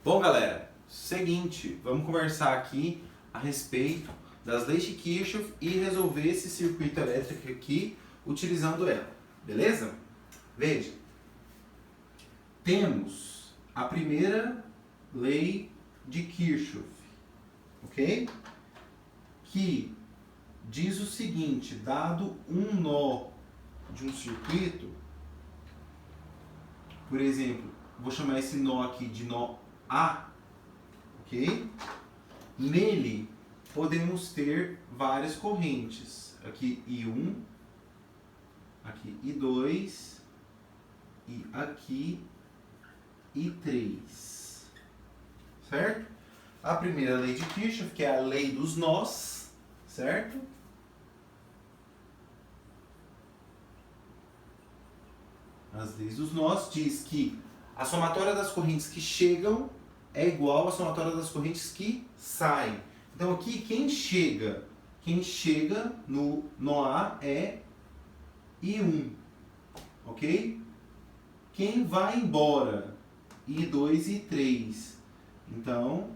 Bom, galera, seguinte, vamos conversar aqui a respeito das leis de Kirchhoff e resolver esse circuito elétrico aqui utilizando ela, beleza? Veja, temos a primeira lei de Kirchhoff, ok? Que diz o seguinte: dado um nó de um circuito, por exemplo, vou chamar esse nó aqui de nó A, ok? Nele podemos ter várias correntes. Aqui I1, aqui I2 e aqui I3. Certo? A primeira lei de Kirchhoff, que é a lei dos nós, certo? As leis dos nós diz que a somatória das correntes que chegam é igual à somatória das correntes que saem. Então aqui quem chega no nó A é I1, ok? Quem vai embora, I2 e I3. Então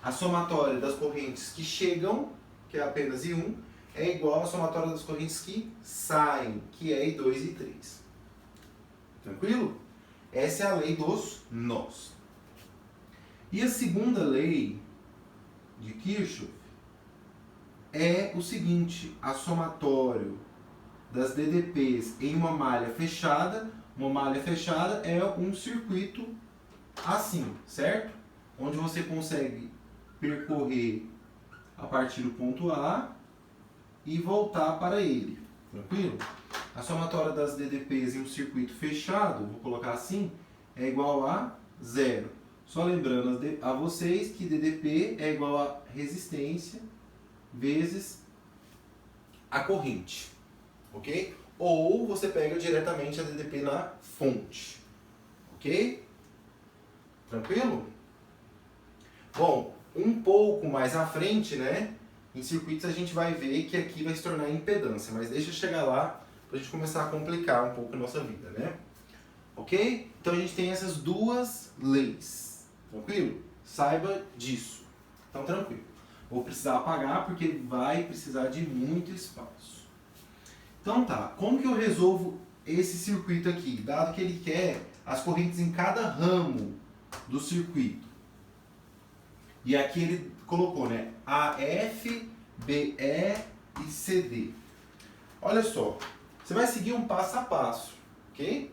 a somatória das correntes que chegam, que é apenas I1, é igual à somatória das correntes que saem, que é I2 e I3. Tranquilo? Essa é a lei dos nós. E a segunda lei de Kirchhoff é o seguinte: a somatório das DDPs em uma malha fechada é um circuito assim, certo? Onde você consegue percorrer a partir do ponto A e voltar para ele, tranquilo? A somatória das DDPs em um circuito fechado, vou colocar assim, é igual a zero. Só lembrando a vocês que DDP é igual a resistência vezes a corrente, ok? Ou você pega diretamente a DDP na fonte, ok? Tranquilo? Bom, um pouco mais à frente, né? Em circuitos a gente vai ver que aqui vai se tornar impedância, mas deixa eu chegar lá para a gente começar a complicar um pouco a nossa vida, né? Ok? Então a gente tem essas duas leis, tranquilo? Saiba disso. Então tranquilo. Vou precisar apagar porque vai precisar de muito espaço. Então tá, como que eu resolvo esse circuito aqui? Dado que ele quer as correntes em cada ramo do circuito. E aqui ele colocou, né? AF, BE e CD. Olha só, você vai seguir um passo a passo, ok?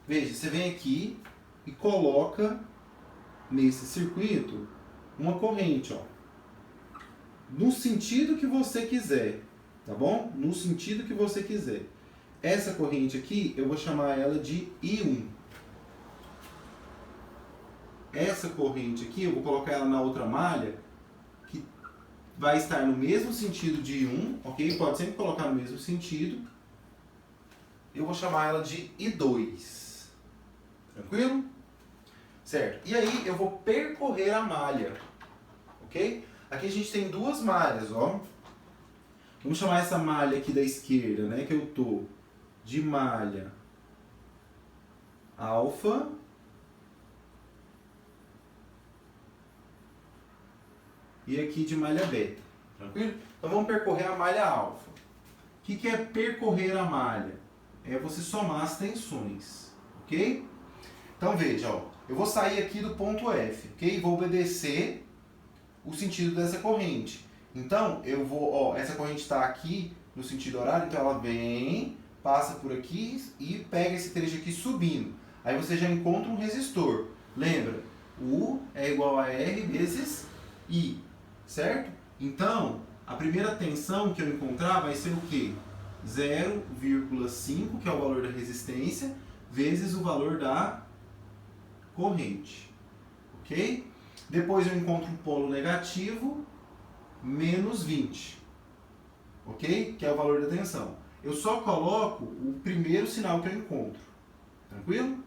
Veja, você vem aqui e coloca nesse circuito uma corrente, ó, no sentido que você quiser, tá bom? No sentido que você quiser. Essa corrente aqui, eu vou chamar ela de I1. Essa corrente aqui, eu vou colocar ela na outra malha, que vai estar no mesmo sentido de I1, ok? Pode sempre colocar no mesmo sentido. Eu vou chamar ela de I2. Tranquilo? Certo. E aí eu vou percorrer a malha, ok? Aqui a gente tem duas malhas, ó. Vamos chamar essa malha aqui da esquerda, né, que eu tô, de malha alfa. E aqui de malha beta, tranquilo? Então vamos percorrer a malha alfa. O que é percorrer a malha? É você somar as tensões, ok? Então veja, ó, eu vou sair aqui do ponto F, ok? Vou obedecer o sentido dessa corrente. Então eu vou, ó, essa corrente está aqui no sentido horário, então ela vem, passa por aqui e pega esse trecho aqui subindo. Aí você já encontra um resistor. Lembra? U é igual a R vezes I. Certo? Então, a primeira tensão que eu encontrar vai ser o quê? 0,5, que é o valor da resistência, vezes o valor da corrente. Ok? Depois eu encontro um polo negativo, menos 20. Ok? Que é o valor da tensão. Eu só coloco o primeiro sinal que eu encontro. Tranquilo?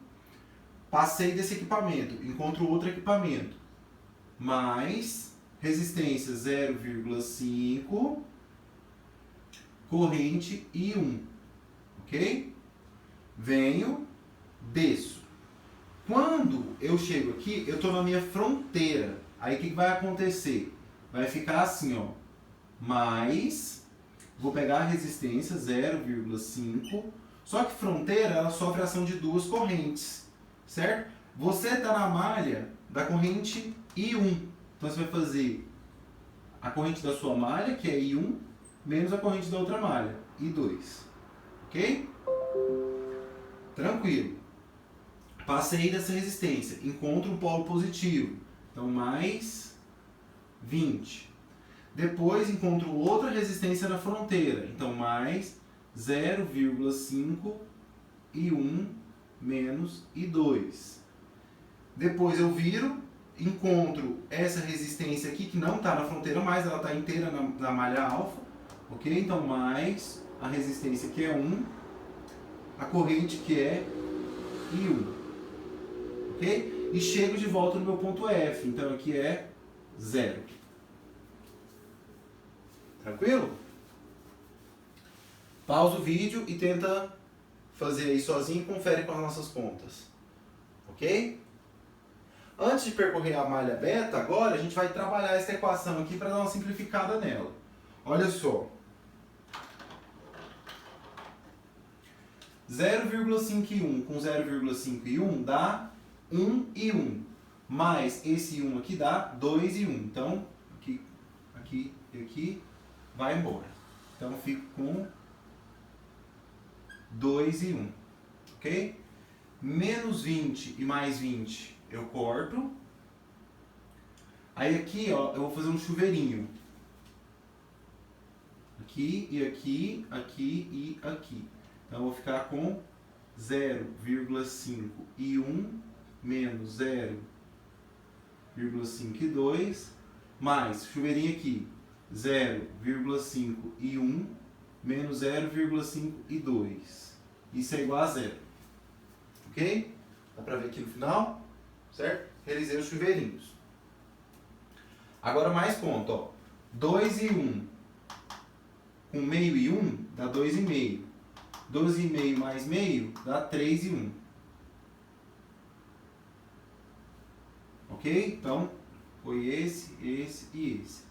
Passei desse equipamento, encontro outro equipamento. Mais resistência 0,5, corrente I1, ok? Venho, desço. Quando eu chego aqui, eu estou na minha fronteira. Aí o que vai acontecer? Vai ficar assim, ó. Mais, vou pegar a resistência 0,5. Só que fronteira, ela sofre a ação de duas correntes, certo? Você está na malha da corrente I1. Então você vai fazer a corrente da sua malha, que é I1, menos a corrente da outra malha, I2. Ok? Tranquilo. Passei dessa resistência, encontro um polo positivo, então mais 20. Depois encontro outra resistência na fronteira, então mais 0,5 I1 menos I2. Depois eu viro, encontro essa resistência aqui, que não está na fronteira mais, ela está inteira na malha alfa, ok? Então mais a resistência que é 1, a corrente que é I1. Ok? E chego de volta no meu ponto F. Então aqui é 0. Tranquilo? Pausa o vídeo e tenta fazer aí sozinho e confere com as nossas contas. Ok? Antes de percorrer a malha beta, agora a gente vai trabalhar essa equação aqui para dar uma simplificada nela. Olha só. 0,5 com 0,5 e 1 dá 1 e 1. Mais esse 1 aqui dá 2 e 1. Então, aqui e aqui vai embora. Então, eu fico com 2 e 1. Ok? Menos 20 e mais 20 eu corto. Aí aqui, ó, eu vou fazer um chuveirinho. Aqui e aqui, aqui e aqui. Então, eu vou ficar com 0,5 e 1 menos 0,5 e 2, mais, chuveirinho aqui, 0,5 e 1 menos 0,5 e 2. Isso é igual a 0. Ok? Dá pra ver aqui no final? Certo? Realizei os chuveirinhos. Agora mais conta, ó. 2 e 1 com meio e 1 dá 2,5. 12,5 mais meio dá 3 e 1. Ok? Então, foi esse e esse.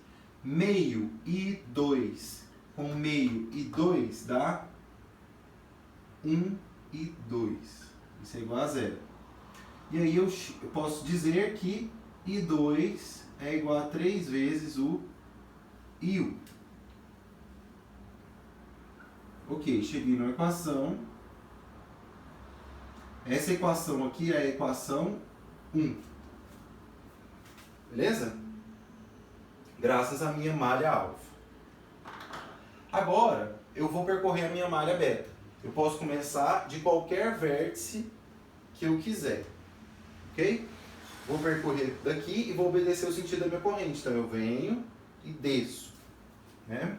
Meio e 2 com meio e 2 dá 1 e 2. Isso é igual a 0. E aí eu posso dizer que I2 é igual a 3 vezes o I1. Ok, cheguei na equação. Essa equação aqui é a equação 1. Beleza? Graças à minha malha alfa. Agora, eu vou percorrer a minha malha beta. Eu posso começar de qualquer vértice que eu quiser. Ok? Vou percorrer daqui e vou obedecer o sentido da minha corrente. Então, eu venho e desço. Né?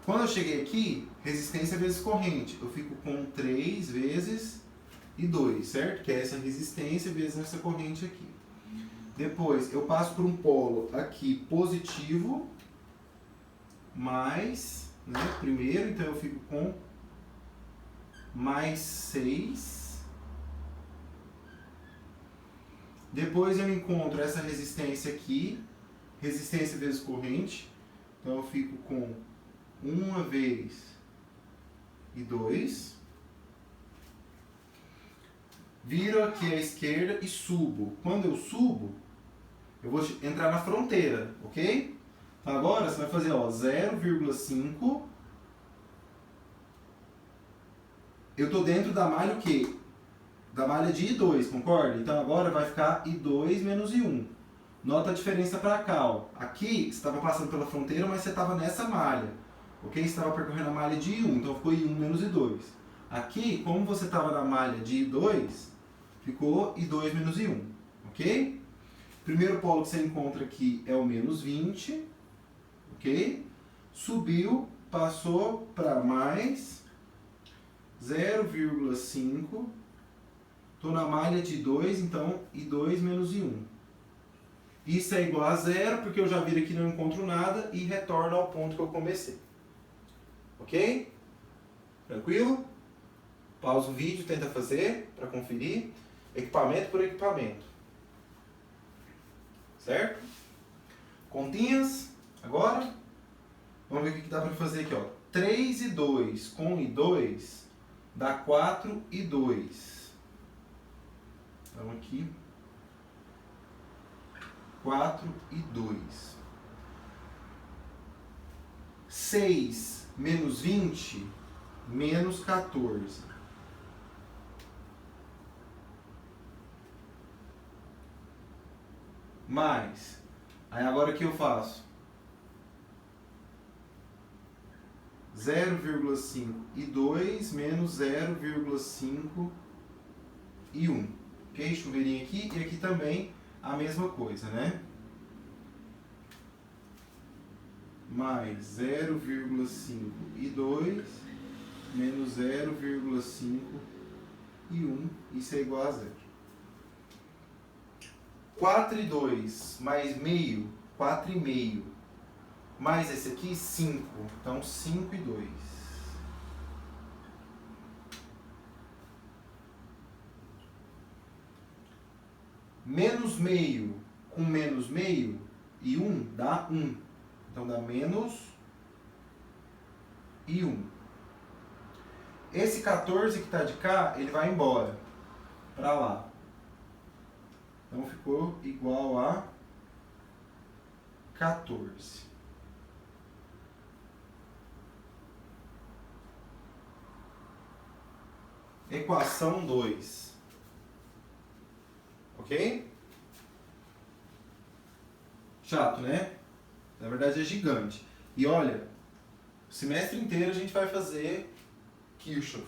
Quando eu cheguei aqui, resistência vezes corrente, eu fico com 3 vezes I2, certo? Que é essa resistência vezes essa corrente aqui. Depois, eu passo por um polo aqui positivo, mais, né, primeiro, então eu fico com mais 6. Depois eu encontro essa resistência aqui, resistência vezes corrente, então eu fico com 1 vez I2. Viro aqui à esquerda e subo. Quando eu subo, eu vou entrar na fronteira, ok? Então agora você vai fazer 0,5. Eu estou dentro da malha o quê? Da malha de I2, concorda? Então agora vai ficar I2 menos I1. Nota a diferença para cá. Ó. Aqui você estava passando pela fronteira, mas você estava nessa malha. Ok? Você estava percorrendo a malha de I1, então ficou I1 menos I2. Aqui, como você estava na malha de I2, ficou I2 menos I1. Ok? Primeiro polo que você encontra aqui é o menos 20. Ok? Subiu, passou para mais 0,5. Estou na malha de 2, então I2 menos I1. Isso é igual a 0, porque eu já viro aqui e não encontro nada e retorno ao ponto que eu comecei. Ok? Tranquilo? Pausa o vídeo, tenta fazer para conferir. Equipamento por equipamento. Certo? Continhas. Agora, vamos ver o que dá para fazer aqui. Ó. 3 e 2 com e 2 dá 4 e 2. Então aqui, 4 e 2. 6 menos 20, menos 14. Mais. Aí agora o que eu faço? 0,5 e 2 menos 0,5 e 1. Ok? Chuveirinho aqui e aqui também a mesma coisa, né? Mais 0,5 e 2 menos 0,5 e 1. Isso é igual a 0. 4 e 2 mais meio, 4 e meio. Mais esse aqui, 5. Então, 5 e 2. Menos meio com menos meio e 1 dá 1. Então, dá menos e 1. Esse 14 que está de cá, ele vai embora para lá. Então, ficou igual a 14. Equação 2. Ok? Chato, né? Na verdade é gigante. E olha, o semestre inteiro a gente vai fazer Kirchhoff.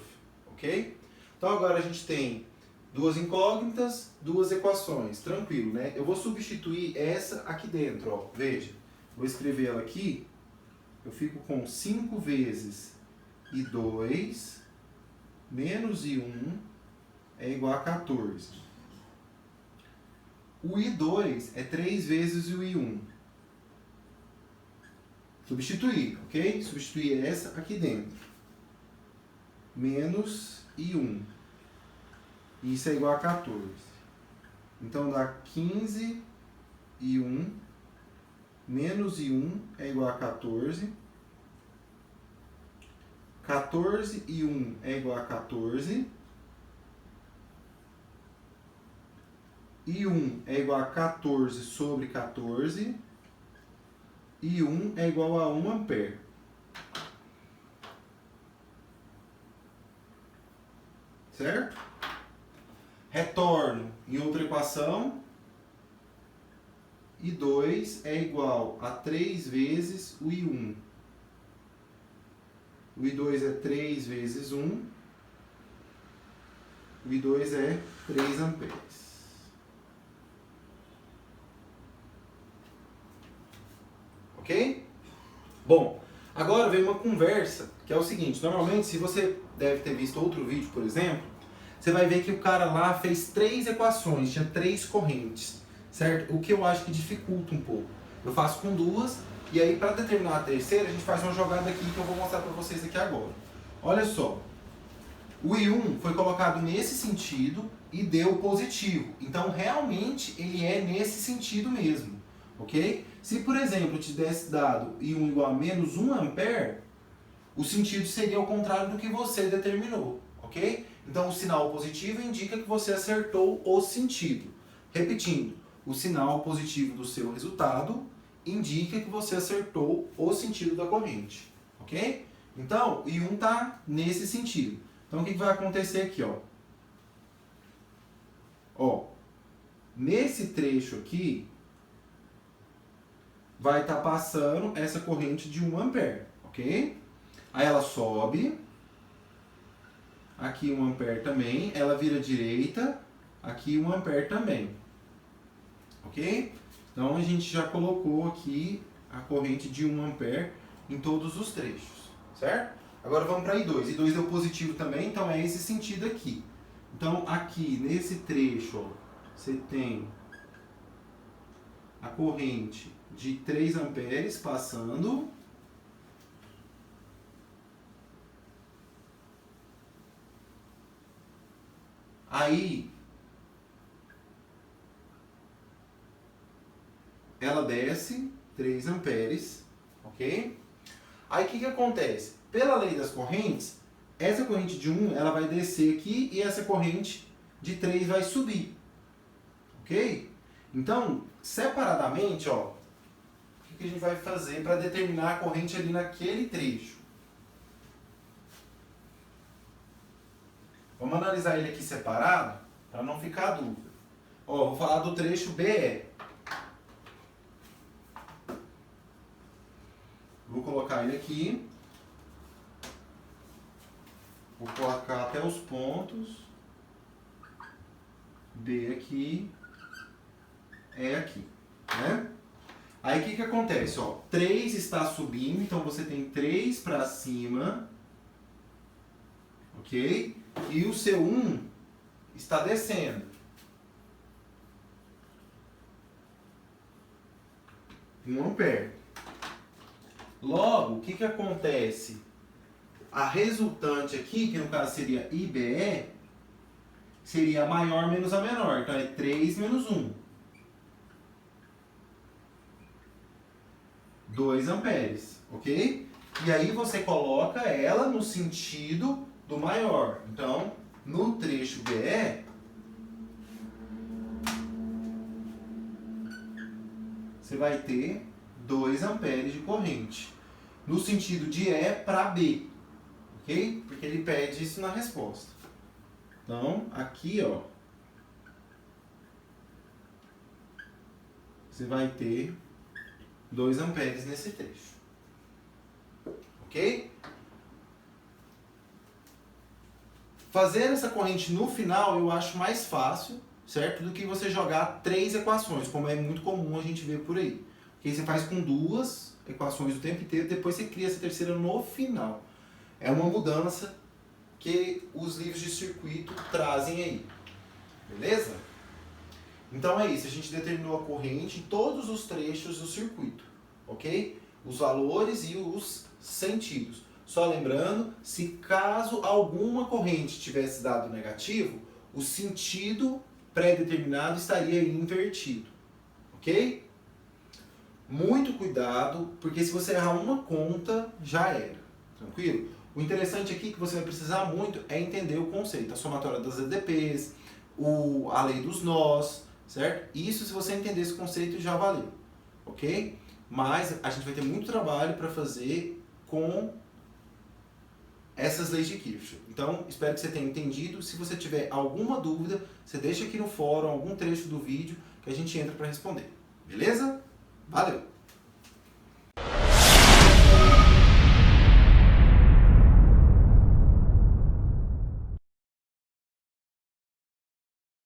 Ok? Então agora a gente tem duas incógnitas, duas equações. Tranquilo, né? Eu vou substituir essa aqui dentro, ó. Veja. Vou escrever ela aqui. Eu fico com 5 vezes I2 menos I1 é igual a 14. O I2 é 3 vezes o I1. Substituir, ok? Substituir essa aqui dentro. Menos I1. Isso é igual a 14. Então dá 15 I1 menos I1 é igual a 14. 14 e 1 é igual a 14. E 1 é igual a 14 sobre 14. E 1 é igual a 1 ampere. Certo? Retorno em outra equação. I2 é igual a 3 vezes o I1. O I2 é 3 vezes 1. O I2 é 3 amperes. Ok? Bom, agora vem uma conversa que é o seguinte. Normalmente, se você deve ter visto outro vídeo, por exemplo, você vai ver que o cara lá fez 3 equações, tinha 3 correntes, certo? O que eu acho que dificulta um pouco. Eu faço com 2, e aí para determinar a terceira, a gente faz uma jogada aqui que eu vou mostrar para vocês aqui agora. Olha só, o I1 foi colocado nesse sentido e deu positivo. Então, realmente, ele é nesse sentido mesmo, ok? Se, por exemplo, eu tivesse dado I1 igual a menos 1 ampere, o sentido seria o contrário do que você determinou, ok? Então, o sinal positivo indica que você acertou o sentido. Repetindo, o sinal positivo do seu resultado indica que você acertou o sentido da corrente, ok? Então, I1 está nesse sentido. Então, o que vai acontecer aqui, ó? Ó, nesse trecho aqui, vai estar passando essa corrente de 1 ampere, ok? Aí ela sobe, aqui 1 ampere também, ela vira direita, aqui 1 ampere também, ok? Então a gente já colocou aqui a corrente de 1 ampere em todos os trechos, certo? Agora vamos para I2. I2 deu positivo também, então é esse sentido aqui. Então aqui nesse trecho, ó, você tem a corrente de 3 amperes passando. Aí ela desce 3 amperes, ok? Aí o que acontece? Pela lei das correntes, essa corrente de 1 ela vai descer aqui e essa corrente de 3 vai subir, ok? Então, separadamente, ó, o que a gente vai fazer para determinar a corrente ali naquele trecho? Vamos analisar ele aqui separado, para não ficar dúvida. Ó, vou falar do trecho BE. Vou colocar ele aqui. Vou colocar até os pontos. B aqui. E aqui, né? Aí o que acontece? Ó, 3 está subindo, então você tem 3 para cima. Ok? E o seu 1 está descendo. 1 ampere. Logo, o que acontece? A resultante aqui, que no caso seria IBE, seria a maior menos a menor. Então é 3 menos 1. 2 amperes, ok? E aí você coloca ela no sentido do maior. Então, no trecho BE, você vai ter 2 amperes de corrente. No sentido de E para B, ok? Porque ele pede isso na resposta. Então, aqui, ó, você vai ter 2 amperes nesse trecho. Ok? Fazer essa corrente no final eu acho mais fácil, certo? Do que você jogar 3 equações, como é muito comum a gente ver por aí. Porque você faz com 2 equações o tempo inteiro, depois você cria essa terceira no final. É uma mudança que os livros de circuito trazem aí. Beleza? Então é isso, a gente determinou a corrente em todos os trechos do circuito, ok? Os valores e os sentidos. Só lembrando, se caso alguma corrente tivesse dado negativo, o sentido pré-determinado estaria invertido, ok? Muito cuidado, porque se você errar uma conta, já era, tranquilo? O interessante aqui que você vai precisar muito é entender o conceito, a somatória das EDPs, a lei dos nós, certo? Isso, se você entender esse conceito, já valeu, ok? Mas a gente vai ter muito trabalho para fazer com essas leis de Kirchhoff. Então, espero que você tenha entendido. Se você tiver alguma dúvida, você deixa aqui no fórum algum trecho do vídeo que a gente entra para responder. Beleza? Valeu!